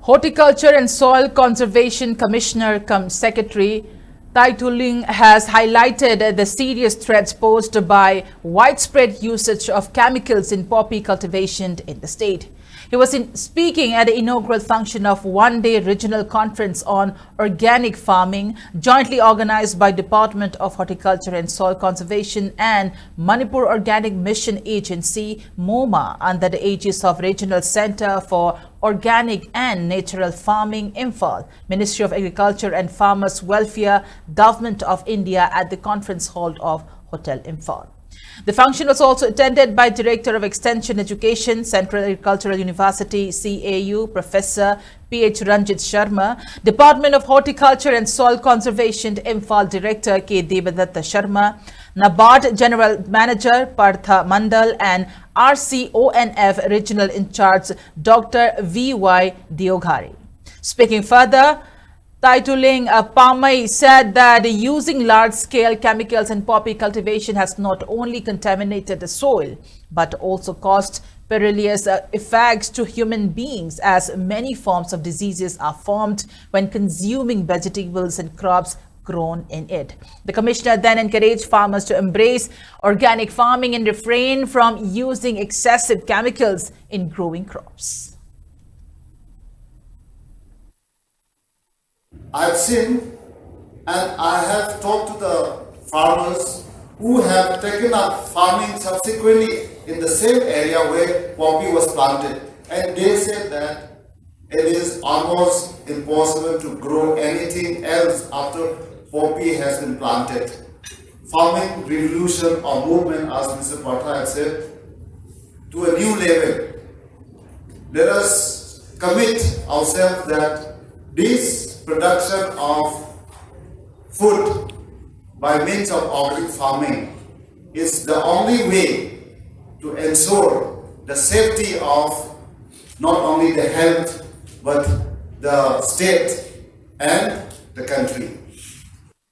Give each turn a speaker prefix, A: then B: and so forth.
A: Horticulture and Soil Conservation Commissioner cum Secretary Taituling has highlighted the serious threats posed by widespread usage of chemicals in poppy cultivation in the state. He was speaking at the inaugural function of one-day regional conference on organic farming, jointly organized by Department of Horticulture and Soil Conservation and Manipur Organic Mission Agency, MOMA, under the aegis of Regional Center for Organic and Natural Farming, Imphal, Ministry of Agriculture and Farmers Welfare, Government of India at the conference hall of Hotel Imphal. The function was also attended by Director of Extension Education, Central Agricultural University, CAU, Professor P.H. Ranjit Sharma, Department of Horticulture and Soil Conservation, Imphal Director K. Devadatta Sharma, NABARD General Manager Partha Mandal and RCONF Regional In Charge Dr. V.Y. Dioghari. Speaking further, Taituling Pamai said that using large-scale chemicals in poppy cultivation has not only contaminated the soil, but also caused perilous effects to human beings, as many forms of diseases are formed when consuming vegetables and crops grown in it. The commissioner then encouraged farmers to embrace organic farming and refrain from using excessive chemicals in growing crops.
B: I've seen and I have talked to the farmers who have taken up farming subsequently in the same area where poppy was planted, and they said that it is almost impossible to grow anything else after poppy has been planted. Farming revolution or movement, as Mr. Partha has said, to a new level. Let us commit ourselves that this production of food by means of organic farming is the only way to ensure the safety of not only the health but the state and the country.